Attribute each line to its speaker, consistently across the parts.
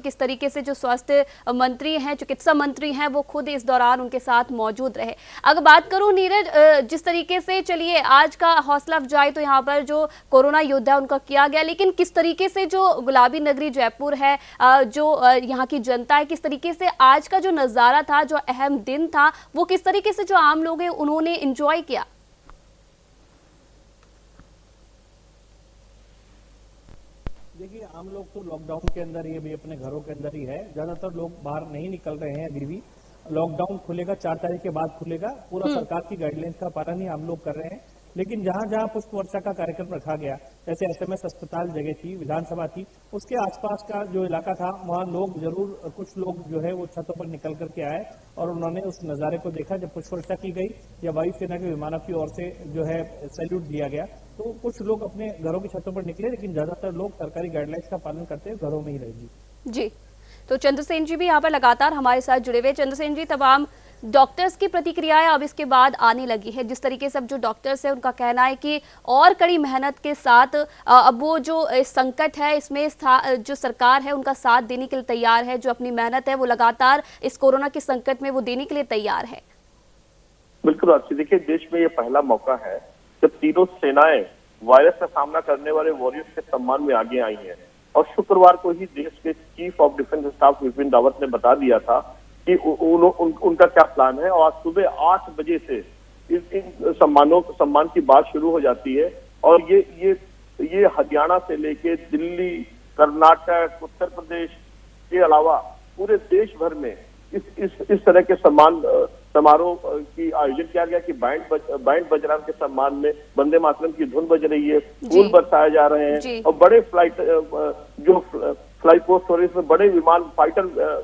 Speaker 1: किस तरीके से जो स्वास्थ्य मंत्री हैं, चिकित्सा मंत्री हैं, वो खुद इस दौरान उनके साथ मौजूद रहे। अगर बात करूं नीरज, जिस तरीके से चलिए आज का हौसला अफजाई तो यहाँ पर जो कोरोना योद्धा उनका किया गया, लेकिन किस तरीके से जो गुलाबी नगरी जयपुर है, जो यहाँ की जनता है, किस तरीके से आज का जो नजारा था, जो अहम दिन था, वो किस तरीके से जो आम लोग हैं उन्होंने एंजॉय किया?
Speaker 2: देखिए, आम लोग तो लॉकडाउन के अंदर ही, अभी अपने घरों के अंदर ही है। ज्यादातर लोग बाहर नहीं निकल रहे हैं अभी भी। लॉकडाउन खुलेगा 4 तारीख के बाद खुलेगा, पूरा सरकार की गाइडलाइंस का पालन ही हम लोग कर रहे हैं। लेकिन जहां जहां पुष्प वर्षा का कार्यक्रम रखा गया, जैसे एसएमएस अस्पताल जगह थी, विधानसभा थी, उसके आसपास का जो इलाका था, वहां लोग जरूर, कुछ लोग जो है वो छतों पर निकल करके आए और उन्होंने उस नजारे को देखा जब पुष्प वर्षा की गई या वायुसेना के विमानों की ओर से जो है सैल्यूट दिया गया। तो कुछ लोग अपने घरों की छतों पर निकले, लेकिन ज्यादातर लोग सरकारी गाइडलाइंस का पालन करते हुए घरों में ही रहे।
Speaker 1: जी, तो चंद्रसेन जी भी यहाँ पर लगातार हमारे साथ जुड़े हुए। चंद्रसेन जी, तमाम डॉक्टर्स की प्रतिक्रियाएं अब इसके बाद आने लगी है। जिस तरीके से अब जो डॉक्टर्स हैं उनका कहना है कि और कड़ी मेहनत के साथ अब वो जो संकट है इसमें जो सरकार है उनका साथ देने के लिए तैयार है। जो अपनी मेहनत है वो लगातार इस कोरोना के संकट में वो देने के लिए तैयार है।
Speaker 3: बिल्कुल आपसे, देखिए, देश में ये पहला मौका है जब तीनों सेनाएं वायरस का सामना करने वाले वॉरियर्स के सम्मान में आगे आई हैं। और शुक्रवार को ही देश के chief of defence staff Vipin Rawat ने बता दिया था कि उनका क्या प्लान है। और आज सुबह 8 बजे से इन सम्मान की बात शुरू हो जाती है। और ये हरियाणा से लेके दिल्ली, कर्नाटक, उत्तर प्रदेश के अलावा पूरे देश भर में इस तरह के सम्मान समारोह की आयोजन किया गया कि बैंड बज रहा है। के सम्मान में वंदे मातरम की धुन बज रही है, फूल बरसाए जा रहे हैं और बड़े फ्लाई पोस्ट हो रही है। इसमें बड़े विमान, फाइटर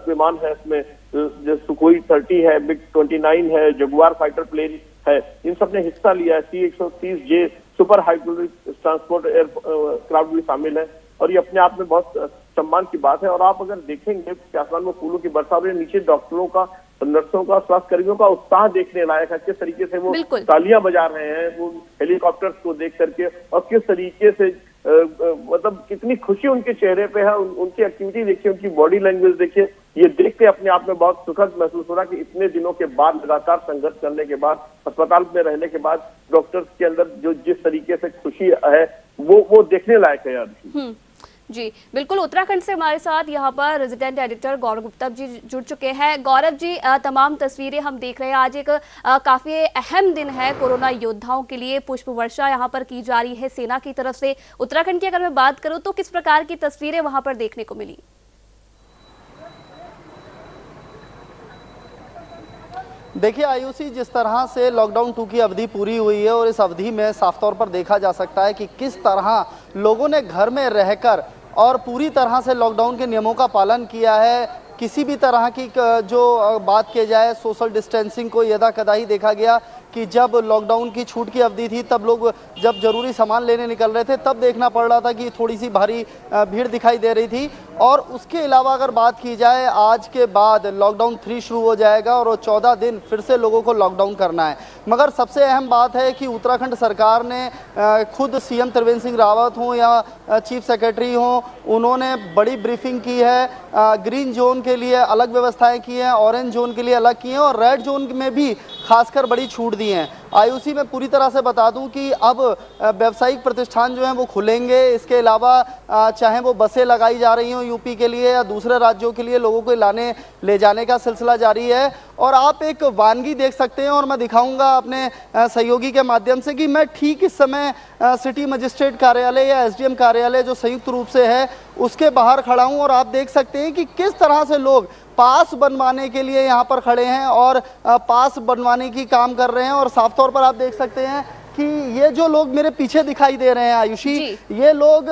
Speaker 3: विमान है, इसमें जो सुखोई 30 है, मिग 29 है, जगुआर फाइटर प्लेन है, इन सब ने हिस्सा लिया है। C-130J super hydraulic transport aircraft भी शामिल है। और ये अपने आप में बहुत सम्मान की बात है। और आप अगर देखेंगे कि आसमान में फूलों की बरसात हो रही है, नीचे डॉक्टरों का, नर्सों का, स्वास्थ्य कर्मियों का उत्साह देखने लायक है। किस तरीके से वो तालियां बजा रहे हैं वो हेलीकॉप्टर्स को देख करके, और किस तरीके से मतलब कितनी खुशी उनके चेहरे पे है। उनकी एक्टिविटी देखिए, उनकी बॉडी लैंग्वेज देखिए। ये देख के अपने आप में बहुत सुखद महसूस हो रहा कि इतने दिनों के बाद, लगातार संघर्ष करने के बाद, अस्पताल में रहने के बाद डॉक्टर्स के अंदर जो जिस तरीके से खुशी है वो देखने लायक है यार।
Speaker 1: जी बिल्कुल, उत्तराखंड से हमारे साथ यहाँ पर रेजिडेंट एडिटर गौरव गुप्ता जी जुड़ चुके हैं। गौरव जी, तमाम तस्वीरें हम देख रहे हैं। आज एक काफी अहम दिन है कोरोना योद्धाओं के लिए। पुष्प वर्षा यहाँ पर की जा रही है सेना की तरफ से। उत्तराखंड की अगर मैं बात करूँ तो किस प्रकार की तस्वीरें वहां पर देखने को मिली?
Speaker 4: देखिए आयुषी, जिस तरह से लॉकडाउन 2 की अवधि पूरी हुई है और इस अवधि में साफ तौर पर देखा जा सकता है कि किस तरह लोगों ने घर में रहकर और पूरी तरह से लॉकडाउन के नियमों का पालन किया है। किसी भी तरह की जो बात की जाए, सोशल डिस्टेंसिंग को यदा कदाही देखा गया कि जब लॉकडाउन की छूट की अवधि थी तब लोग जब जरूरी सामान लेने निकल रहे थे तब देखना पड़ रहा था कि थोड़ी सी भारी भीड़ दिखाई दे रही थी। और उसके अलावा अगर बात की जाए, आज के बाद लॉकडाउन 3 शुरू हो जाएगा और 14 दिन फिर से लोगों को लॉकडाउन करना है। मगर सबसे अहम बात है कि उत्तराखंड सरकार ने खुद सीएम त्रिवेंद्र सिंह रावत हों या चीफ सेक्रेटरी हों, उन्होंने बड़ी ब्रीफिंग की है। ग्रीन जोन के लिए अलग व्यवस्थाएं की हैं, ऑरेंज जोन के लिए अलग की हैं और रेड जोन में भी खासकर बड़ी छूट दी हैं। आयुषी में पूरी तरह से बता दूं कि अब व्यावसायिक प्रतिष्ठान जो हैं वो खुलेंगे। इसके अलावा चाहे वो बसें लगाई जा रही हों यूपी के लिए या दूसरे राज्यों के लिए, लोगों को ले जाने का सिलसिला जारी है। और आप एक वानगी देख सकते हैं और मैं दिखाऊंगा अपने सहयोगी के माध्यम से कि मैं ठीक इस समय सिटी मजिस्ट्रेट कार्यालय या एसडीएम कार्यालय जो संयुक्त रूप से है उसके बाहर खड़ा हूं। और आप देख सकते हैं कि किस तरह से लोग पास बनवाने के लिए यहाँ पर खड़े हैं और पास बनवाने की काम कर रहे हैं। और साफ तौर पर आप देख सकते हैं कि ये जो लोग मेरे पीछे दिखाई दे रहे हैं आयुषी, ये लोग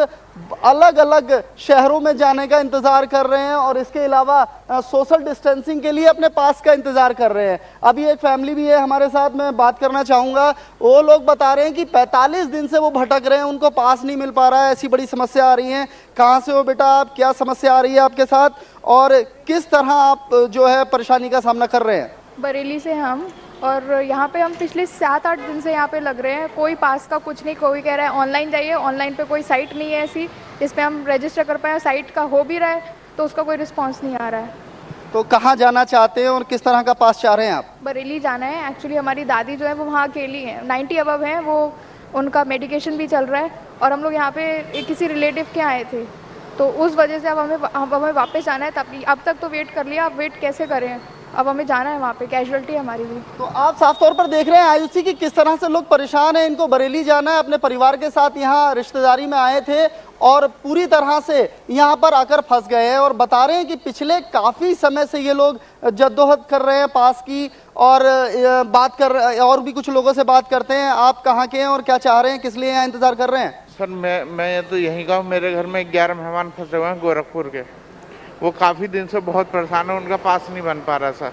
Speaker 4: अलग अलग शहरों में जाने का इंतजार कर रहे हैं और इसके अलावा सोशल डिस्टेंसिंग के लिए अपने पास का इंतजार कर रहे हैं। अभी एक फैमिली भी है हमारे साथ, मैं बात करना चाहूंगा। वो लोग बता रहे हैं कि 45 दिन से वो भटक रहे हैं, उनको पास नहीं मिल पा रहा है, ऐसी बड़ी समस्या आ रही है। कहाँ से हो बेटा आप, क्या समस्या आ रही है आपके साथ और किस तरह आप जो है परेशानी का सामना कर रहे हैं?
Speaker 5: बरेली से हम, और यहाँ पे हम पिछले 7-8 दिन से यहाँ पे लग रहे हैं। कोई पास का कुछ नहीं, कोई कह रहा है ऑनलाइन जाइए, ऑनलाइन पे कोई साइट नहीं है ऐसी जिसपे हम रजिस्टर कर पाए। साइट का हो भी रहा है तो उसका कोई रिस्पॉन्स नहीं आ रहा है।
Speaker 4: तो कहाँ जाना चाहते हैं और किस तरह का पास चाह रहे हैं आप?
Speaker 5: बरेली जाना है। एक्चुअली हमारी दादी जो है वो वहाँ अकेली हैं, 90 अबव हैं, वो उनका मेडिकेशन भी चल रहा है और हम लोग यहाँ पे किसी रिलेटिव के आए थे, तो उस वजह से अब हमें वापस जाना है। तब अब तक तो वेट कर लिया, अब वेट कैसे करें, अब हमें जाना है वहाँ पे, कैजुअलिटी है हमारी भी।
Speaker 4: तो आप साफ तौर पर देख रहे हैं आयुषी की किस तरह से लोग परेशान हैं। इनको बरेली जाना है, अपने परिवार के साथ यहाँ रिश्तेदारी में आए थे और पूरी तरह से यहाँ पर आकर फंस गए हैं और बता रहे हैं कि पिछले काफ़ी समय से ये लोग जद्दोजहद कर रहे हैं पास की और बात कर, और भी कुछ लोगों से बात करते हैं। आप कहाँ के हैं और क्या चाह रहे हैं, किस लिए यहाँ इंतजार कर रहे हैं?
Speaker 6: सर मैं तो यहीं का हूँ। मेरे घर में 11 मेहमान फंसे हुए हैं गोरखपुर के। वो काफ़ी दिन से बहुत परेशान है, उनका पास नहीं बन पा रहा सर।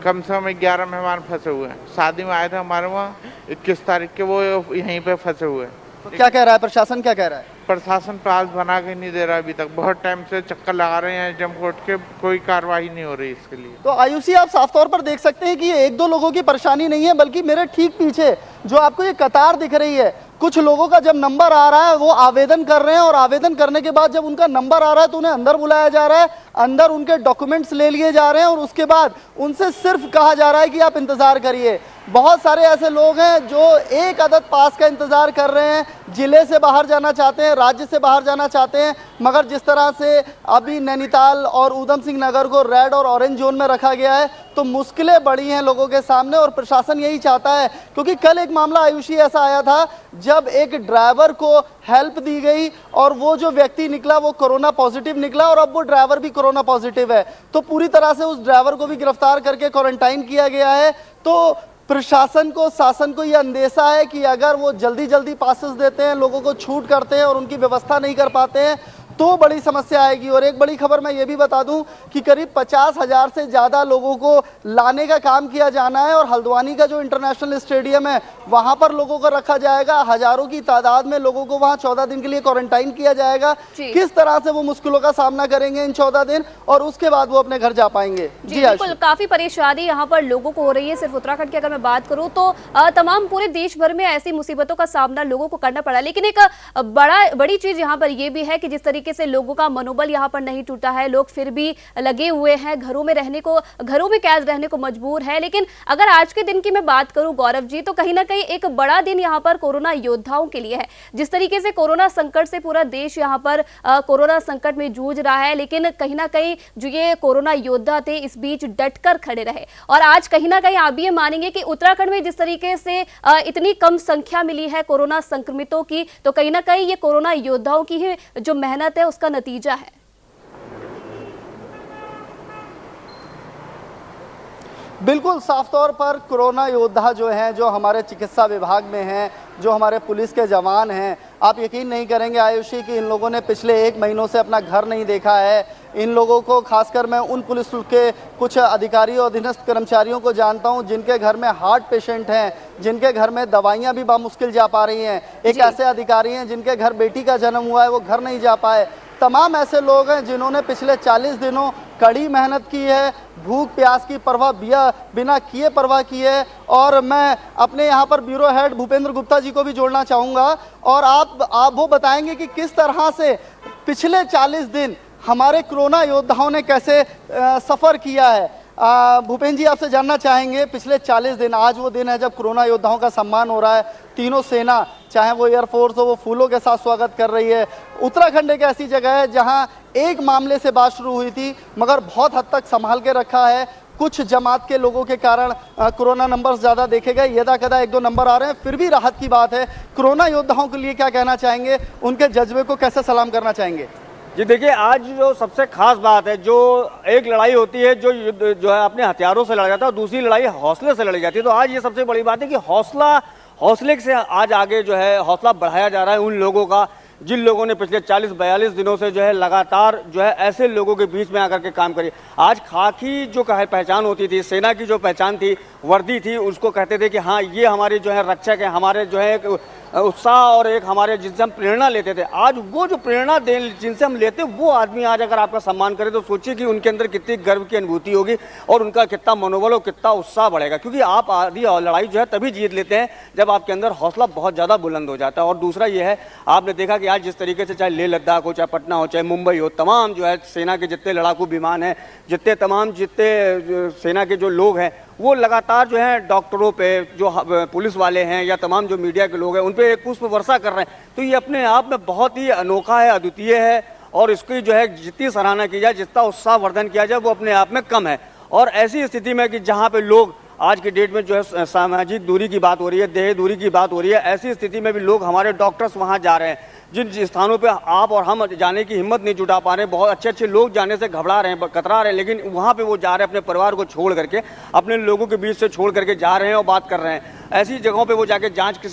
Speaker 6: कम से कम 11 मेहमान फंसे हुए हैं। शादी में आए थे हमारे वहाँ 21 तारीख के, वो यहीं पे फंसे हुए हैं।
Speaker 4: तो क्या कह रहा है प्रशासन, क्या कह रहा है?
Speaker 6: प्रशासन पास बना के नहीं दे रहा अभी तक। बहुत टाइम से चक्कर लगा रहे हैं जम कोर्ट के, कोई कार्रवाई नहीं हो रही इसके लिए।
Speaker 4: तो आयुषी आप साफ तौर पर देख सकते हैं कि ये एक दो लोगों की परेशानी नहीं है, बल्कि मेरे ठीक पीछे जो आपको ये कतार दिख रही है, कुछ लोगों का जब नंबर आ रहा है वो आवेदन कर रहे हैं और आवेदन करने के बाद जब उनका नंबर आ रहा है तो उन्हें अंदर बुलाया जा रहा है, अंदर उनके डॉक्यूमेंट्स ले लिए जा रहे हैं और उसके बाद उनसे सिर्फ कहा जा रहा है कि आप इंतजार करिए। बहुत सारे ऐसे लोग हैं जो एक अदद पास का इंतजार कर रहे हैं, जिले से बाहर जाना चाहते हैं, राज्य से बाहर जाना चाहते हैं, मगर जिस तरह से अभी नैनीताल और ऊधम सिंह नगर को रेड और ऑरेंज जोन में रखा गया है तो मुश्किलें बड़ी हैं लोगों के सामने और प्रशासन यही चाहता है। क्योंकि कल एक मामला आयुषी ऐसा आया था जब एक ड्राइवर को हेल्प दी गई और वो जो व्यक्ति निकला वो कोरोना पॉजिटिव निकला और अब वो ड्राइवर भी कोरोना पॉजिटिव है, तो पूरी तरह से उस ड्राइवर को भी गिरफ्तार करके क्वारंटाइन किया गया है। तो प्रशासन को, शासन को यह अंदेशा है कि अगर वो जल्दी जल्दी पासेस देते हैं, लोगों को छूट करते हैं और उनकी व्यवस्था नहीं कर पाते हैं तो बड़ी समस्या आएगी। और एक बड़ी खबर मैं ये भी बता दूं कि करीब 50,000 से ज़्यादा लोगों को लाने का काम किया जाना है और हल्द्वानी का जो इंटरनेशनल स्टेडियम है वहां पर लोगों को रखा जाएगा। हजारों की तादाद में लोगों को वहां 14 दिन के लिए क्वारंटाइन किया जाएगा। किस तरह से वो मुश्किलों का सामना करेंगे इन 14 दिन और उसके बाद वो अपने घर जा पाएंगे।
Speaker 1: जी बिल्कुल, काफी परेशानी यहाँ पर लोगों को हो रही है। सिर्फ उत्तराखंड की अगर मैं बात करूँ तो तमाम पूरे देश भर में ऐसी मुसीबतों का सामना लोगों को करना पड़ा। लेकिन एक बड़ी चीज यहाँ पर यह भी है कि जिस तरीके से लोगों का मनोबल यहाँ पर नहीं टूटा है, लोग फिर भी लगे हुए हैं, घरों में कैद रहने को मजबूर है। लेकिन अगर आज के दिन की मैं बात करूं गौरव जी, तो कहीं ना कहीं एक बड़ा दिन यहाँ पर कोरोना योद्धाओं के लिए है। जिस तरीके से कोरोना संकट से पूरा देश यहाँ पर कोरोना संकट में जूझ रहा है, लेकिन कहीं ना कहीं जो ये कोरोना योद्धा थे इस बीच डटकर खड़े रहे। और आज कहीं ना कहीं आप भी ये मानेंगे कि उत्तराखंड में जिस तरीके से इतनी कम संख्या मिली है कोरोना संक्रमितों की, तो कहीं ना कहीं ये कोरोना योद्धाओं की ही जो मेहनत है उसका नतीजा है।
Speaker 4: बिल्कुल साफ तौर पर कोरोना योद्धा जो हैं, जो हमारे चिकित्सा विभाग में हैं, जो हमारे पुलिस के जवान हैं, आप यकीन नहीं करेंगे आयुषी कि इन लोगों ने पिछले 1 महीनों से अपना घर नहीं देखा है। इन लोगों को, खासकर मैं उन पुलिस के कुछ अधिकारियों और अधीनस्थ कर्मचारियों को जानता हूं जिनके घर में हार्ट पेशेंट हैं, जिनके घर में दवाइयां भी बामुश्किल जा पा रही हैं। एक ऐसे अधिकारी हैं जिनके घर बेटी का जन्म हुआ है, वो घर नहीं जा पाए। तमाम ऐसे लोग हैं जिन्होंने पिछले 40 दिनों कड़ी मेहनत की है, भूख प्यास की परवाह बिना किए परवाह की है। और मैं अपने यहाँ पर ब्यूरो हेड भूपेंद्र गुप्ता जी को भी जोड़ना चाहूँगा और आप वो बताएंगे कि किस तरह से पिछले 40 दिन हमारे कोरोना योद्धाओं ने कैसे सफ़र किया है। भूपेंद्र जी आपसे जानना चाहेंगे, पिछले 40 दिन, आज वो दिन है जब कोरोना योद्धाओं का सम्मान हो रहा है। तीनों सेना, चाहे वो एयरफोर्स हो, वो फूलों के साथ स्वागत कर रही है। उत्तराखंड एक ऐसी जगह है जहां एक मामले से बात शुरू हुई थी मगर बहुत हद तक संभाल के रखा है। कुछ जमात के लोगों के कारण कोरोना नंबर ज़्यादा देखे गए, यदा कदा 1-2 नंबर आ रहे हैं, फिर भी राहत की बात है। कोरोना योद्धाओं के लिए क्या कहना चाहेंगे, उनके जज्बे को कैसे सलाम करना चाहेंगे?
Speaker 7: जी देखिए, आज जो सबसे खास बात है, जो एक लड़ाई होती है जो युद्ध जो है अपने हथियारों से लड़ा जाता है और दूसरी लड़ाई हौसले से लड़ी जाती है। तो आज ये सबसे बड़ी बात है कि हौसले से आज आगे जो है हौसला बढ़ाया जा रहा है उन लोगों का जिन लोगों ने पिछले 40-42 दिनों से जो है लगातार जो है ऐसे लोगों के बीच में आकर के काम करी। आज खाकी जो पहचान होती थी, सेना की जो पहचान थी, वर्दी थी, उसको कहते थे कि हाँ ये हमारे जो है रक्षक हैं, हमारे जो है उत्साह और एक हमारे जिनसे हम प्रेरणा लेते थे, आज वो जो प्रेरणा दे जिनसे हम लेते वो आदमी आज अगर आपका सम्मान करे तो सोचिए कि उनके अंदर कितनी गर्व की अनुभूति होगी और उनका कितना मनोबल और कितना उत्साह बढ़ेगा। क्योंकि आप आधी लड़ाई जो है तभी जीत लेते हैं जब आपके अंदर हौसला बहुत ज़्यादा बुलंद हो जाता है। और दूसरा ये है, आपने देखा कि आज जिस तरीके से चाहे लेह लद्दाख हो, चाहे पटना हो, चाहे मुंबई हो, तमाम जो है सेना के जितने लड़ाकू विमान हैं, जितने सेना के जो लोग हैं वो लगातार जो है डॉक्टरों पे, जो पुलिस वाले हैं या तमाम जो मीडिया के लोग हैं उन पे एक पुष्प वर्षा कर रहे हैं। तो ये अपने आप में बहुत ही अनोखा है, अद्वितीय है और इसकी जो है जितनी सराहना की जाए, जितना उत्साह वर्धन किया जाए वो अपने आप में कम है। और ऐसी स्थिति में कि जहाँ पे लोग आज की डेट में जो है सामाजिक दूरी की बात हो रही है, देह दूरी की बात हो रही है, ऐसी स्थिति में भी लोग, हमारे डॉक्टर्स वहाँ जा रहे हैं जिन स्थानों पे आप और हम जाने की हिम्मत नहीं जुटा पा रहे हैं। बहुत अच्छे अच्छे लोग जाने से घबरा रहे हैं, कतरा रहे हैं, लेकिन वहाँ पे वो जा रहे हैं अपने परिवार को छोड़ करके, अपने लोगों के बीच से छोड़ करके जा रहे हैं और बात कर रहे हैं। ऐसी जगहों पे वो जाके जांच की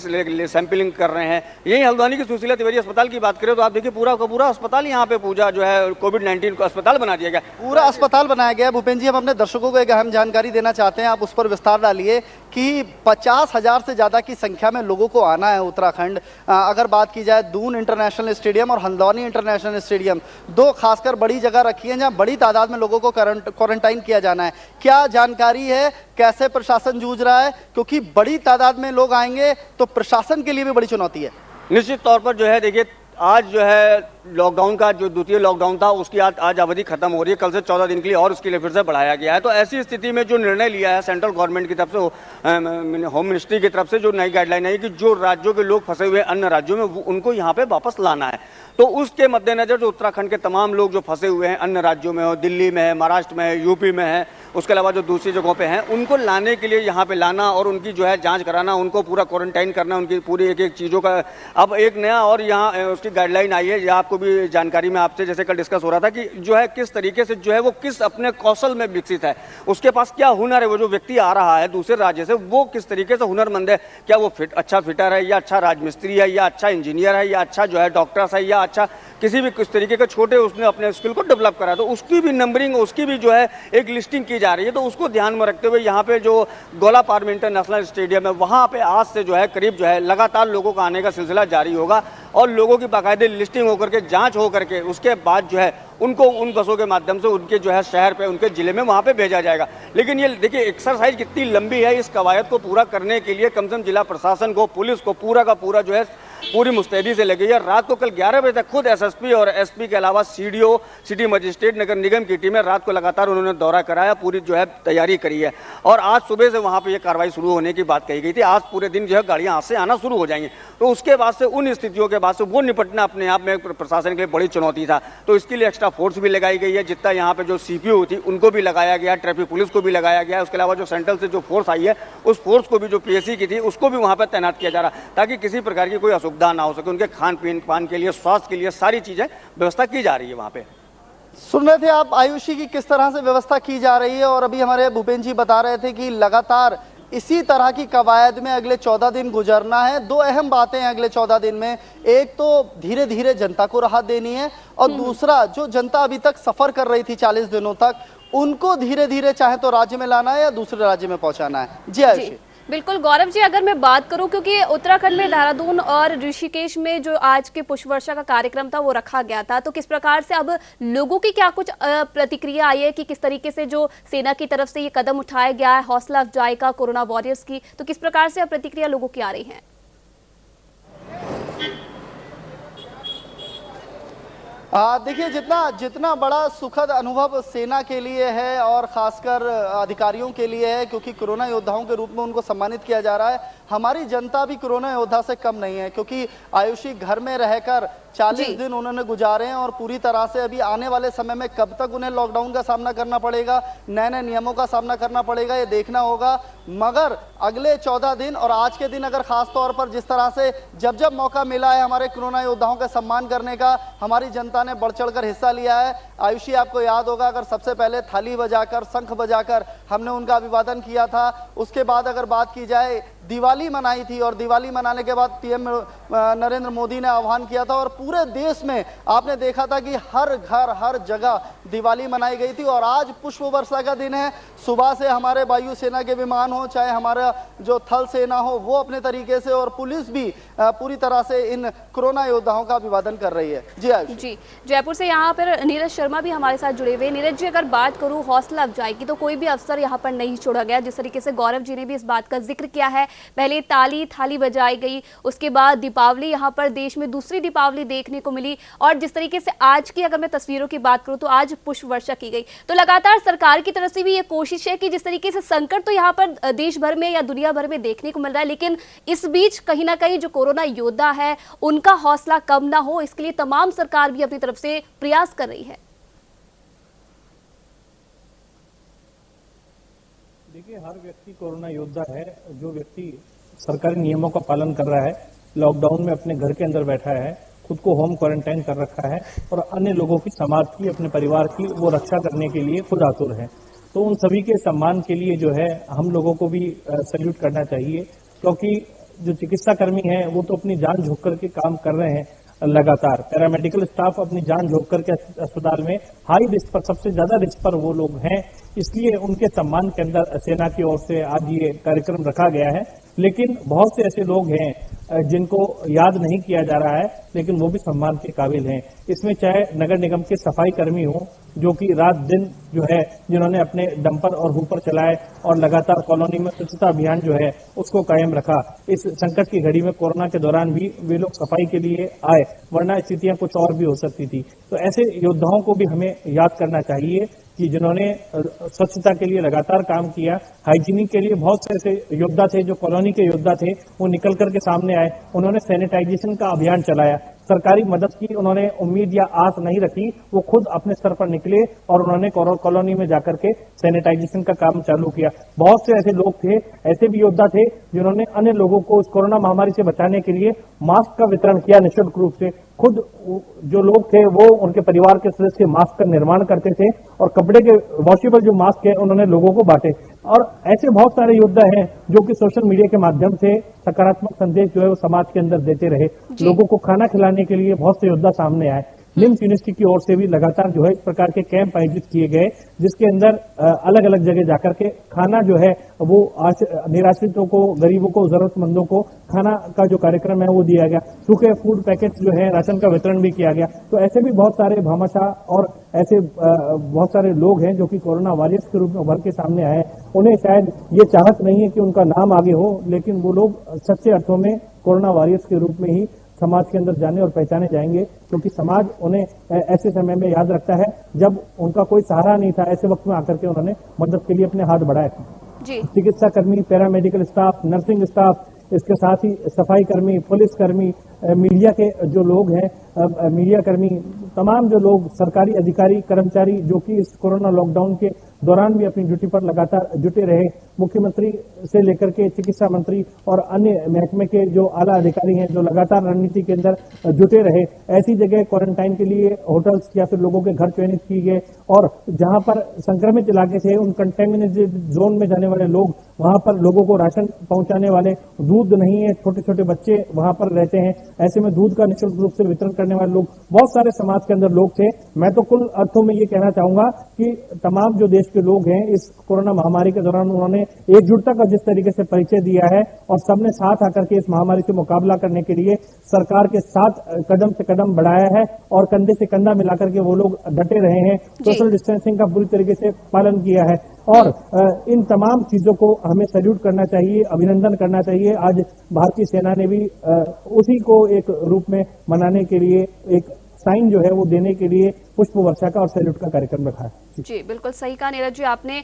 Speaker 7: सैंपलिंग कर रहे हैं। यही हल्द्वानी की सुशीला तिवारी अस्पताल की बात करें तो आप देखिए पूरा का पूरा अस्पताल यहाँ पे पूजा जो है कोविड-19 को अस्पताल बना दिया गया,
Speaker 4: पूरा अस्पताल बनाया गया। भूपेंद्र जी, हम अपने दर्शकों को एक अहम जानकारी देना चाहते हैं, आप उस पर विस्तार डालिए कि 50,000 से ज़्यादा की संख्या में लोगों को आना है उत्तराखंड। अगर बात की जाए दून इंटरनेशनल स्टेडियम और हल्द्वानी इंटरनेशनल स्टेडियम, दो खासकर बड़ी जगह रखी है जहां बड़ी तादाद में लोगों को क्वारंटाइन किया जाना है। क्या जानकारी है, कैसे प्रशासन जूझ रहा है? क्योंकि बड़ी तादाद में लोग आएंगे तो प्रशासन के लिए भी बड़ी चुनौती है।
Speaker 7: निश्चित तौर पर जो है देखिए, आज जो है लॉकडाउन का जो द्वितीय लॉकडाउन था उसकी आज अवधि खत्म हो रही है, कल से 14 दिन के लिए और उसके लिए फिर से बढ़ाया गया है। तो ऐसी स्थिति में जो निर्णय लिया है सेंट्रल गवर्नमेंट की तरफ से, होम मिनिस्ट्री की तरफ से जो नई गाइडलाइन आई कि जो राज्यों के लोग फंसे हुए हैं अन्य राज्यों में उनको यहाँ पे वापस लाना है। तो उसके मद्देनजर जो उत्तराखंड के तमाम लोग जो फंसे हुए हैं अन्य राज्यों में हो, दिल्ली में है, महाराष्ट्र में है, यूपी में है, उसके अलावा जो दूसरी जगहों पे हैं, उनको लाने के लिए यहाँ पे लाना और उनकी जो है जांच कराना, उनको पूरा क्वारंटाइन करना, उनकी पूरी एक एक चीज़ों का अब एक नया और यहाँ उसकी गाइडलाइन आई है। आपको भी जानकारी में आपसे जैसे कल डिस्कस हो रहा था कि जो है किस तरीके से जो है वो किस अपने कौशल में विकसित है, उसके पास क्या हुनर है, वो जो व्यक्ति आ रहा है दूसरे राज्य से वो किस तरीके से हुनरमंद है, क्या वो अच्छा फिटर है या अच्छा राजमिस्त्री है या अच्छा इंजीनियर है या अच्छा जो है डॉक्टर्स है या अच्छा किसी भी किस तरीके के छोटे उसने अपने स्किल को डेवलप करा, तो उसकी भी नंबरिंग, उसकी भी जो है एक लिस्टिंग की जा रही है। तो उसको ध्यान में रखते हुए यहाँ पे जो गोला पार्म इंटरनेशनल स्टेडियम है वहाँ पे आज से जो है करीब जो है लगातार लोगों का आने का सिलसिला जारी होगा और लोगों की बाकायदे लिस्टिंग होकर के जांच हो करके उसके बाद जो है उनको उन बसों के माध्यम से उनके जो है शहर पे, उनके जिले में वहाँ पे भेजा जाएगा। लेकिन ये देखिए एक्सरसाइज कितनी लंबी है, इस कवायद को पूरा करने के लिए कम से कम जिला प्रशासन को, पुलिस को पूरा का पूरा जो है पूरी मुस्तैदी से लगी है। रात को कल 11 बजे तक खुद एसएसपी और एसपी के अलावा सीडीओ, सिटी मजिस्ट्रेट, नगर निगम की टीमें रात को लगातार उन्होंने दौरा कराया, पूरी जो है तैयारी करी है और आज सुबह से वहाँ पे ये कार्रवाई शुरू होने की बात कही गई थी। आज पूरे दिन जो है गाड़ियाँ हाथ से आना शुरू हो जाएंगी। तो उसके बाद से उन स्थितियों के बाद से वो निपटना अपने आप में प्रशासन के लिए बड़ी चुनौती था। तो इसके लिए एक्स्ट्रा फोर्स भी लगाई गई है, जितना यहाँ पे जो सीपीओ थी उनको भी लगाया गया, ट्रैफिक पुलिस को भी लगाया गया, उसके अलावा जो सेंट्रल से जो फोर्स आई है उस फोर्स को भी, जो पीएससी की थी उसको भी वहाँ पर तैनात किया जा रहा ताकि किसी प्रकार की कोई असुविधा ना हो सके। उनके खान पीन पान के लिए, स्वास्थ्य के लिए सारी चीजें व्यवस्था की जा रही है वहाँ पे।
Speaker 4: सुन रहे थे आप आयुषी की किस तरह से व्यवस्था की जा रही है और अभी हमारे भूपेंद्र जी बता रहे थे कि लगातार इसी तरह की कवायद में अगले 14 दिन गुजरना है। दो अहम बातें हैं अगले 14 दिन में, एक तो धीरे धीरे जनता को राहत देनी है और दूसरा जो जनता अभी तक सफर कर रही थी 40 दिनों तक उनको धीरे धीरे चाहे तो राज्य में लाना है या दूसरे राज्य में पहुंचाना है। जी आयुषी।
Speaker 1: बिल्कुल गौरव जी, अगर मैं बात करूं क्योंकि उत्तराखंड में देहरादून और ऋषिकेश में जो आज के पुष्प वर्षा का कार्यक्रम था वो रखा गया था, तो किस प्रकार से अब लोगों की क्या कुछ प्रतिक्रिया आई है कि किस तरीके से जो सेना की तरफ से ये कदम उठाया गया है हौसला अफजाई का कोरोना वॉरियर्स की, तो किस प्रकार से अब प्रतिक्रिया लोगों की आ रही है?
Speaker 4: देखिए जितना बड़ा सुखद अनुभव सेना के लिए है और खासकर अधिकारियों के लिए है, क्योंकि कोरोना योद्धाओं के रूप में उनको सम्मानित किया जा रहा है, हमारी जनता भी कोरोना योद्धा से कम नहीं है। क्योंकि आयुषी घर में रहकर 40 दिन उन्होंने गुजारे हैं और पूरी तरह से अभी आने वाले समय में कब तक उन्हें लॉकडाउन का सामना करना पड़ेगा, नए नए नियमों का सामना करना पड़ेगा, ये देखना होगा। मगर अगले 14 दिन और आज के दिन अगर खास तौर पर जिस तरह से जब जब मौका मिला है हमारे कोरोना योद्धाओं का सम्मान करने का, हमारी जनता ने बढ़ चढ़कर हिस्सा लिया है। आयुषी आपको याद होगा अगर सबसे पहले थाली बजाकर, शंख बजाकर हमने उनका अभिवादन किया था। उसके बाद अगर बात की जाए दिवाली मनाई थी और दिवाली मनाने के बाद पीएम नरेंद्र मोदी ने आह्वान किया था और पूरे देश में आपने देखा था कि हर घर हर जगह दिवाली मनाई गई थी। और आज पुष्प वर्षा का दिन है। सुबह से हमारे वायुसेना के विमान हो, चाहे हमारा जो थल सेना हो, वो अपने तरीके से, और पुलिस भी पूरी तरह से इन कोरोना योद्धाओं का अभिवादन कर रही है। जी आयुष
Speaker 1: जी, जयपुर से यहाँ पर नीरज शर्मा भी हमारे साथ जुड़े हुए। नीरज जी, अगर बात करूँ हौसला अफजाई की, तो कोई भी अफसर यहाँ पर नहीं छोड़ा गया। जिस तरीके से गौरव जी ने भी इस बात का जिक्र किया है, पहले ताली थाली बजाई गई, उसके बाद दीपावली यहाँ पर देश में दूसरी दीपावली देखने को मिली, और जिस तरीके से आज की अगर मैं तस्वीरों की बात करूँ तो आज पुष्प वर्षा की गई। तो लगातार सरकार की तरफ से भी ये कोशिश है कि जिस तरीके से संकट तो यहाँ पर देश भर में या दुनिया भर में देखने को मिल रहा है, लेकिन इस बीच कहीं ना कहीं जो कोरोना योद्धा है उनका हौसला कम ना हो, इसके लिए तमाम सरकार भी अपनी तरफ से प्रयास कर रही है।
Speaker 2: देखिए, हर व्यक्ति कोरोना योद्धा है। जो व्यक्ति सरकारी नियमों का पालन कर रहा है, लॉकडाउन में अपने घर के अंदर बैठा है, खुद को होम क्वारंटाइन कर रखा है और अन्य लोगों की, समाज की, अपने परिवार की वो रक्षा करने के लिए खुद आतुर है, तो उन सभी के सम्मान के लिए जो है हम लोगों को भी सैल्यूट करना चाहिए। क्योंकि जो चिकित्सा कर्मी हैं वो तो अपनी जान झोंक करके काम कर रहे हैं लगातार। पैरामेडिकल स्टाफ अपनी जान झोंक करके अस्पताल में हाई रिस्क पर, सबसे ज्यादा रिस्क पर वो लोग हैं, इसलिए उनके सम्मान के अंदर सेना की ओर से आज ये कार्यक्रम रखा गया है। लेकिन बहुत से ऐसे लोग हैं जिनको याद नहीं किया जा रहा है, लेकिन वो भी सम्मान के काबिल हैं। इसमें चाहे नगर निगम के सफाई कर्मी हो, जो कि रात दिन जो है जिन्होंने अपने डंपर और हुपर चलाए और लगातार कॉलोनी में स्वच्छता अभियान जो है उसको कायम रखा। इस संकट की घड़ी में, कोरोना के दौरान भी वे लोग सफाई के लिए आए, वरना स्थितियां कुछ और भी हो सकती थी। तो ऐसे योद्धाओं को भी हमें याद करना चाहिए कि जिन्होंने स्वच्छता के लिए लगातार काम किया, हाइजीनिक के लिए बहुत से ऐसे योद्धा थे, जो कॉलोनी के योद्धा थे, वो निकल करके सामने आए, उन्होंने सैनिटाइजेशन का अभियान चलाया। सरकारी मदद की उन्होंने उम्मीद या आस नहीं रखी, वो खुद अपने स्तर पर निकले और उन्होंने कॉलोनी में जाकर के सैनिटाइजेशन का काम चालू किया। बहुत से ऐसे लोग थे, ऐसे भी योद्धा थे जिन्होंने अन्य लोगों को इस कोरोना महामारी से बचाने के लिए मास्क का वितरण किया निःशुल्क रूप से। खुद जो लोग थे वो उनके परिवार के सदस्य मास्क का निर्माण करते थे और कपड़े के वॉशेबल जो मास्क है उन्होंने लोगों को बांटे। और ऐसे बहुत सारे योद्धा हैं जो कि सोशल मीडिया के माध्यम से सकारात्मक संदेश जो है वो समाज के अंदर देते रहे। लोगों को खाना खिलाने के लिए बहुत से योद्धा सामने आए। निम्स यूनिवर्सिटी की ओर से भी लगातार जो है इस प्रकार के कैंप आयोजित किए गए, जिसके अंदर अलग अलग जगह जाकर के खाना जो है वो निराश्रितों को, गरीबों को, जरूरतमंदों को खाना का जो कार्यक्रम है वो दिया गया। सूखे फूड पैकेट जो है, राशन का वितरण भी किया गया। तो ऐसे भी बहुत सारे भामाशाह और ऐसे बहुत सारे लोग हैं जो कि कोरोना वॉरियर्स के रूप में उभर के सामने आए। उन्हें शायद ये चाहत नहीं है कि उनका नाम आगे हो, लेकिन वो लोग सच्चे अर्थों में कोरोना वॉरियर्स के रूप में ही समाज के अंदर जाने और पहचाने जाएंगे, क्योंकि समाज उन्हें ऐसे समय में याद रखता है जब उनका कोई सहारा नहीं था। ऐसे वक्त में आकर के उन्होंने मदद के लिए अपने हाथ बढ़ाए। चिकित्सा कर्मी, पैरामेडिकल स्टाफ, नर्सिंग स्टाफ, इसके साथ ही सफाई कर्मी, पुलिस कर्मी, मीडिया के जो लोग हैं, मीडिया कर्मी, तमाम जो लोग, सरकारी अधिकारी, कर्मचारी जो कि इस कोरोना लॉकडाउन के दौरान भी अपनी ड्यूटी पर लगातार जुटे रहे। मुख्यमंत्री से लेकर के चिकित्सा मंत्री और अन्य महकमे के जो आला अधिकारी हैं जो लगातार रणनीति के अंदर जुटे रहे। ऐसी जगह क्वारंटाइन के लिए होटल्स या फिर लोगों के घर चयनित किए गए और जहां पर संक्रमित इलाके थे, उन कंटेमिनेटेड जोन में जाने वाले लोग, वहां पर लोगों को राशन पहुंचाने वाले, दूध नहीं है, छोटे छोटे बच्चे वहां पर रहते हैं, ऐसे में दूध का निःशुल्क रूप से वितरण करने वाले लोग, बहुत सारे समाज के अंदर लोग थे। मैं तो कुल अर्थों में ये कहना चाहूंगा कि तमाम जो देश के लोग हैं इस कोरोना महामारी के दौरान उन्होंने एकजुटता का जिस तरीके से परिचय दिया है और सबने साथ आकर के इस महामारी से मुकाबला करने के लिए सरकार के साथ कदम से कदम बढ़ाया है और कंधे से कंधा मिलाकर के वो लोग डटे रहे हैं। सोशल डिस्टेंसिंग का पूरी तरीके से पालन किया है और इन तमाम चीजों को हमें सैल्यूट करना चाहिए, अभिनंदन करना चाहिए। आज भारतीय सेना ने भी उसी को एक रूप में मनाने के लिए, एक साइन जो है वो देने के लिए पुष्प वर्षा का और सैल्यूट का कार्यक्रम रखा है।
Speaker 1: जी बिल्कुल सही कहा नीरज जी आपने।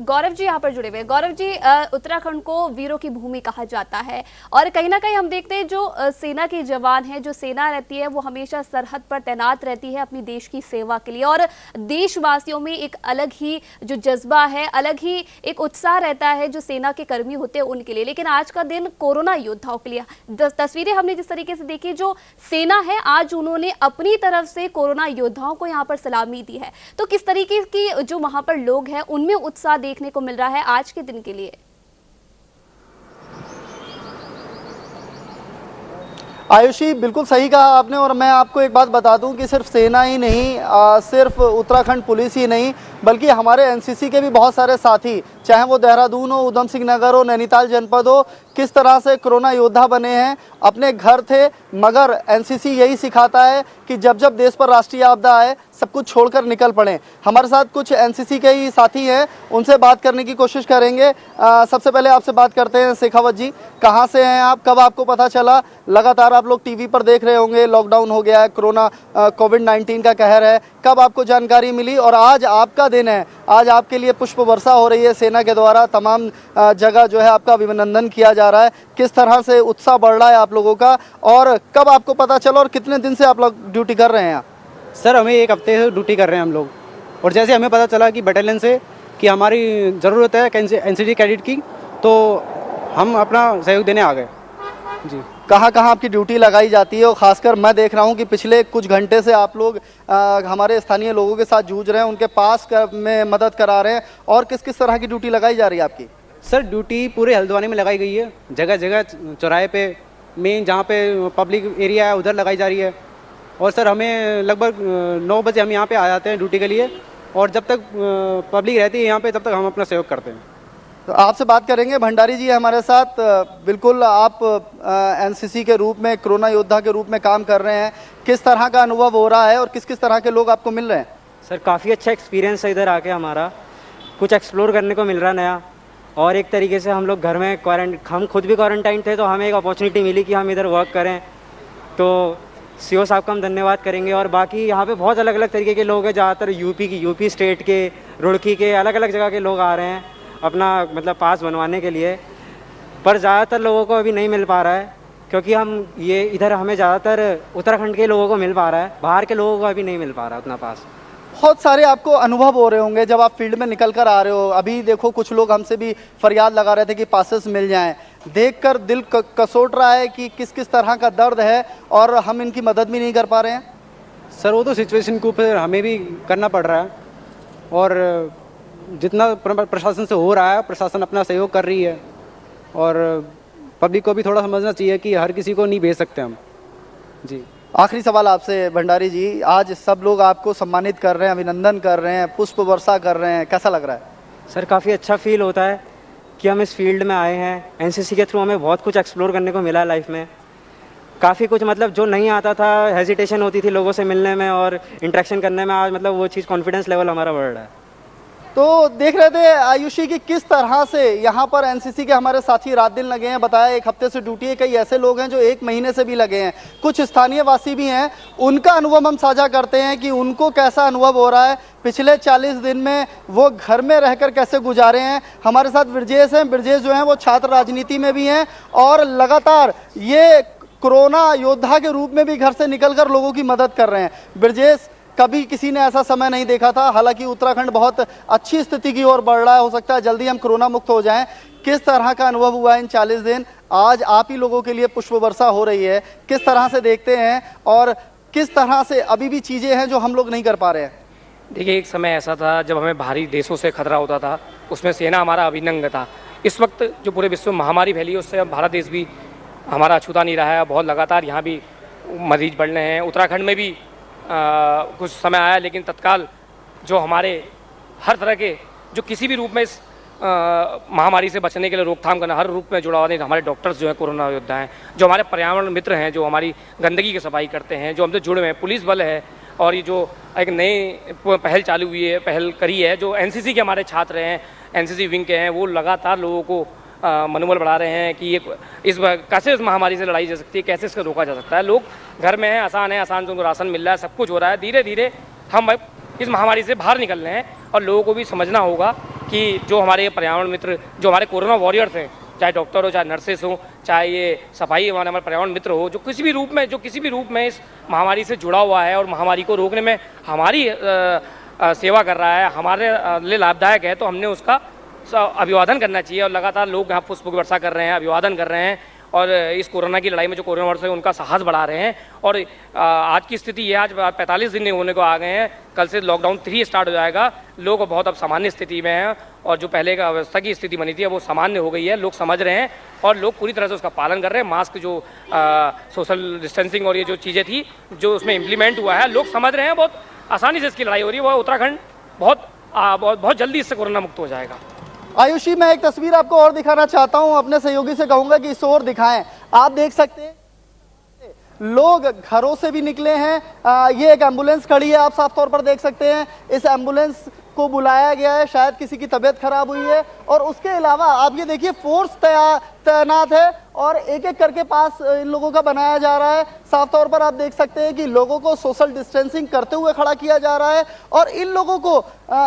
Speaker 1: गौरव जी यहाँ पर जुड़े हुए। गौरव जी, उत्तराखंड को वीरों की भूमि कहा जाता है और कहीं ना कहीं हम देखते हैं जो सेना के जवान हैं, जो सेना रहती है वो हमेशा सरहद पर तैनात रहती है अपनी देश की सेवा के लिए और देशवासियों में एक अलग ही जो जज्बा है, अलग ही एक उत्साह रहता है जो सेना के कर्मी होते हैं उनके लिए। लेकिन आज का दिन कोरोना योद्धाओं के लिए, तस्वीरें हमने जिस तरीके से देखी, जो सेना है आज उन्होंने अपनी तरफ से कोरोना योद्धाओं को यहाँ पर सलामी दी है, तो किस तरीके की जो वहां पर लोग हैं उनमें उत्साह देखने को मिल रहा है आज के दिन के लिए?
Speaker 4: आयुषी, बिल्कुल सही कहा आपने। और मैं आपको एक बात बता दूं कि सिर्फ सेना ही नहीं, सिर्फ उत्तराखंड पुलिस ही नहीं, बल्कि हमारे एनसीसी के भी बहुत सारे साथी, चाहे वो देहरादून हो, उधम सिंह नगर हो, नैनीताल जनपद हो, किस तरह से कोरोना योद्धा बने हैं। अपने घर थे, मगर एनसीसी यही सिखाता है कि जब जब देश पर राष्ट्रीय आपदा आए सब कुछ छोड़कर निकल पड़े। हमारे साथ कुछ एनसीसी के ही साथी हैं, उनसे बात करने की कोशिश करेंगे। सबसे पहले आपसे बात करते हैं शेखावत जी, कहाँ से हैं आप, कब आपको पता चला? लगातार आप लोग टीवी पर देख रहे होंगे, लॉकडाउन हो गया है, कोरोना कोविड-19 का कहर है, कब आपको जानकारी मिली? और आज आपका दिन है, आज आपके लिए पुष्प वर्षा हो रही है सेना के द्वारा, तमाम जगह जो है आपका अभिनंदन किया जा रहा है। किस तरह से उत्साह बढ़ रहा है आप लोगों का, और कब आपको पता चला और कितने दिन से आप लोग ड्यूटी कर रहे हैं यहाँ?
Speaker 8: सर, हमें 1 हफ्ते से ड्यूटी कर रहे हैं हम लोग, और जैसे हमें पता चला कि बटालियन से कि हमारी ज़रूरत है एनसीसी कैडेट की, तो हम अपना सहयोग देने आ गए जी।
Speaker 4: कहाँ कहाँ आपकी ड्यूटी लगाई जाती है? और ख़ासकर मैं देख रहा हूँ कि पिछले कुछ घंटे से आप लोग हमारे स्थानीय लोगों के साथ जूझ रहे हैं, उनके पास में मदद करा रहे हैं, और किस किस तरह की ड्यूटी लगाई जा रही है आपकी?
Speaker 8: सर, ड्यूटी पूरे हल्द्वानी में लगाई गई है, जगह जगह चौराहे पे, मेन जहाँ पे पब्लिक एरिया है उधर लगाई जा रही है। और सर, हमें लगभग 9 बजे हम यहाँ पे आ जाते हैं ड्यूटी के लिए, और जब तक पब्लिक रहती है यहाँ पे तब तक हम अपना सहयोग करते हैं।
Speaker 4: तो आपसे बात करेंगे, भंडारी जी हमारे साथ। बिल्कुल, आप एनसीसी के रूप में, कोरोना योद्धा के रूप में काम कर रहे हैं, किस तरह का अनुभव हो रहा है और किस किस तरह के लोग आपको मिल रहे हैं?
Speaker 9: सर, काफ़ी अच्छा एक्सपीरियंस है इधर आके, हमारा कुछ एक्सप्लोर करने को मिल रहा नया, और एक तरीके से हम लोग घर में हम खुद भी क्वारंटाइन थे, तो हमें एक अपॉर्चुनिटी मिली कि हम इधर वर्क करें, तो सीओ साहब का हम धन्यवाद करेंगे। और बाकी यहाँ पे बहुत अलग अलग तरीके के लोग हैं, ज़्यादातर यूपी स्टेट के, रुड़की के, अलग अलग जगह के लोग आ रहे हैं अपना मतलब पास बनवाने के लिए, पर ज़्यादातर लोगों को अभी नहीं मिल पा रहा है, क्योंकि हम ये इधर हमें ज़्यादातर उत्तराखंड के लोगों को मिल पा रहा है, बाहर के लोगों को अभी नहीं मिल पा रहा उतना पास।
Speaker 4: बहुत सारे आपको अनुभव हो रहे होंगे जब आप फील्ड में निकल कर आ रहे हो। अभी देखो, कुछ लोग हमसे भी फरियाद लगा रहे थे कि पासेस मिल जाएं, देखकर दिल कसोट रहा है कि किस किस तरह का दर्द है, और हम इनकी मदद भी नहीं कर पा रहे हैं।
Speaker 8: सर, वो तो सिचुएशन के ऊपर हमें भी करना पड़ रहा है, और जितना प्रशासन से हो रहा है, प्रशासन अपना सहयोग कर रही है, और पब्लिक को भी थोड़ा समझना चाहिए कि हर किसी को नहीं भेज सकते हम जी।
Speaker 4: आखिरी सवाल आपसे भंडारी जी, आज सब लोग आपको सम्मानित कर रहे हैं, अभिनंदन कर रहे हैं, पुष्प वर्षा कर रहे हैं, कैसा लग रहा है?
Speaker 9: सर, काफ़ी अच्छा फील होता है कि हम इस फील्ड में आए हैं। एनसीसी के थ्रू हमें बहुत कुछ एक्सप्लोर करने को मिला लाइफ में, काफ़ी कुछ मतलब जो नहीं आता था, हेजिटेशन होती थी लोगों से मिलने में और इंटरेक्शन करने में, आज मतलब वो चीज़ कॉन्फिडेंस लेवल हमारा बढ़ रहा है।
Speaker 4: तो देख रहे थे आयुषी कि किस तरह से यहाँ पर एनसीसी के हमारे साथी रात दिन लगे हैं। बताया 1 हफ्ते से ड्यूटी है, कई ऐसे लोग हैं जो 1 महीने से भी लगे हैं, कुछ स्थानीय वासी भी हैं। उनका अनुभव हम साझा करते हैं कि उनको कैसा अनुभव हो रहा है, पिछले 40 दिन में वो घर में रहकर कैसे गुजारे हैं। हमारे साथ ब्रजेश हैं। ब्रजेश जो हैं वो छात्र राजनीति में भी हैं, और लगातार ये कोरोना योद्धा के रूप में भी घर से निकलकर लोगों की मदद कर रहे हैं। ब्रजेश, कभी किसी ने ऐसा समय नहीं देखा था, हालांकि उत्तराखंड बहुत अच्छी स्थिति की ओर बढ़ रहा है, हो सकता है जल्दी हम कोरोना मुक्त हो जाएं। किस तरह का अनुभव हुआ इन 40 दिन? आज आप ही लोगों के लिए पुष्प वर्षा हो रही है, किस तरह से देखते हैं, और किस तरह से अभी भी चीज़ें हैं जो हम लोग नहीं कर पा रहे हैं?
Speaker 10: देखिए, एक समय ऐसा था जब हमें बाहरी देशों से खतरा होता था, उसमें सेना हमारा अभिनंग था। इस वक्त जो पूरे विश्व में महामारी फैली है, उससे अब भारत देश भी हमारा अछूता नहीं रहा है। बहुत लगातार यहाँ भी मरीज बढ़ रहे हैं। उत्तराखंड में भी कुछ समय आया, लेकिन तत्काल जो हमारे हर तरह के जो किसी भी रूप में इस महामारी से बचने के लिए रोकथाम करना, हर रूप में जुड़ा हुआ, हमारे डॉक्टर्स जो हैं कोरोना योद्धा हैं, जो हमारे पर्यावरण मित्र हैं, जो हमारी गंदगी की सफाई करते हैं, जो हमसे जुड़े हुए हैं, पुलिस बल है, और ये जो एक नई पहल चालू हुई है, पहल करी है, जो एनसीसी के हमारे छात्र हैं, एनसीसी विंग के हैं, वो लगातार लोगों को मनोबल बढ़ा रहे हैं कि ये कैसे इस महामारी से लड़ाई जा सकती है, कैसे इसको रोका जा सकता है। लोग घर में हैं, आसान से उनको राशन मिल रहा है, सब कुछ हो रहा है। धीरे धीरे हम इस महामारी से बाहर निकल रहे हैं, और लोगों को भी समझना होगा कि जो हमारे पर्यावरण मित्र, जो हमारे कोरोना वॉरियर्स हैं, चाहे डॉक्टर हो, चाहे नर्सेस हो, चाहे ये सफाई हमारे पर्यावरण मित्र हो, जो किसी भी रूप में इस महामारी से जुड़ा हुआ है और महामारी को रोकने में हमारी सेवा कर रहा है, हमारे लिए लाभदायक है, तो हमने उसका अभिवादन करना चाहिए। और लगातार लोग यहाँ पुष्प वर्षा कर रहे हैं, अभिवादन कर रहे हैं, और इस कोरोना की लड़ाई में जो कोरोना वायरस है उनका साहस बढ़ा रहे हैं। और आज की स्थिति ये, आज 45 दिन होने को आ गए हैं, कल से लॉकडाउन 3 स्टार्ट हो जाएगा। लोग बहुत अब सामान्य स्थिति में हैं, और जो पहले का अवस्था की स्थिति बनी थी वो सामान्य हो गई है, लोग समझ रहे हैं और लोग पूरी तरह से उसका पालन कर रहे हैं। मास्क जो सोशल डिस्टेंसिंग और ये जो चीज़ें थी जो उसमें इम्प्लीमेंट हुआ है, लोग समझ रहे हैं, बहुत आसानी से इसकी लड़ाई हो रही है। वह उत्तराखंड बहुत जल्दी इससे कोरोना मुक्त हो जाएगा।
Speaker 4: आयुषी, मैं एक तस्वीर आपको और दिखाना चाहता हूं, अपने सहयोगी से कहूंगा कि इस ओर दिखाएं। आप देख सकते हैं लोग घरों से भी निकले हैं। ये एक एम्बुलेंस खड़ी है, आप साफ तौर पर देख सकते हैं। इस एम्बुलेंस को बुलाया गया है, शायद किसी की तबीयत खराब हुई है। और उसके अलावा आप ये देखिए फोर्स तैनात है और एक एक करके पास इन लोगों का बनाया जा रहा है। साफ तौर पर आप देख सकते हैं कि लोगों को सोशल डिस्टेंसिंग करते हुए खड़ा किया जा रहा है और इन लोगों को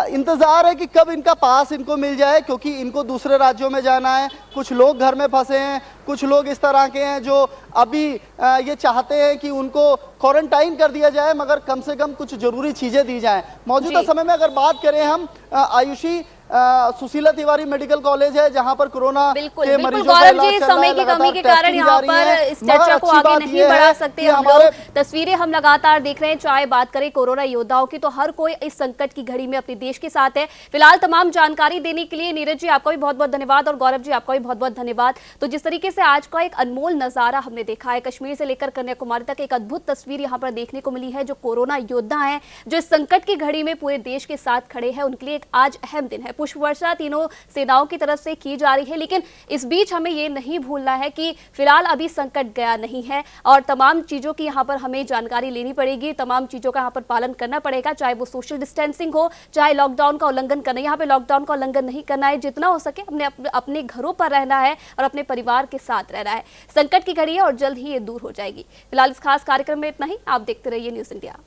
Speaker 4: इंतजार है कि कब इनका पास इनको मिल जाए, क्योंकि इनको दूसरे राज्यों में जाना है। कुछ लोग घर में फंसे हैं, कुछ लोग इस तरह के हैं जो अभी ये चाहते हैं कि उनको क्वारंटाइन कर दिया जाए, मगर कम से कम कुछ जरूरी चीजें दी जाएं। मौजूदा समय में अगर बात करें हम आयुषी, सुशीला तिवारी मेडिकल कॉलेज है जहां पर कोरोना के मरीजों का इलाज चल रहा है।
Speaker 1: समय की कमी के कारण यहाँ पर इस चर्चा को आगे नहीं बढ़ा सकते हम लोग। तस्वीरें हम लगातार देख रहे हैं, चाहे बात करें कोरोना योद्धाओं की, तो हर कोई इस संकट की घड़ी में अपने देश के साथ है। फिलहाल तमाम जानकारी देने के लिए नीरज जी आपका भी बहुत बहुत धन्यवाद और गौरव जी आपका भी बहुत बहुत धन्यवाद। तो जिस तरीके से आज का एक अनमोल नजारा हमने देखा है, कश्मीर से लेकर कन्याकुमारी तक एक अद्भुत तस्वीर यहाँ पर देखने को मिली है। जो कोरोना योद्धा है, जो इस संकट की घड़ी में पूरे देश के साथ खड़े हैं, उनके लिए एक आज अहम दिन है। पुष्प वर्षा तीनों सेनाओं की तरफ से की जा रही है, लेकिन इस बीच हमें ये नहीं भूलना है कि फिलहाल अभी संकट गया नहीं है और तमाम चीजों की यहाँ पर हमें जानकारी लेनी पड़ेगी, तमाम चीजों का यहाँ पर पालन करना पड़ेगा, चाहे वो सोशल डिस्टेंसिंग हो, चाहे लॉकडाउन का उल्लंघन करना। यहाँ पे लॉकडाउन का उल्लंघन नहीं करना है, जितना हो सके अपने घरों पर रहना है और अपने परिवार के साथ रहना है। संकट की घड़ी है और जल्द ही ये दूर हो जाएगी। फिलहाल इस खास कार्यक्रम में इतना ही। आप देखते रहिए न्यूज़ इंडिया।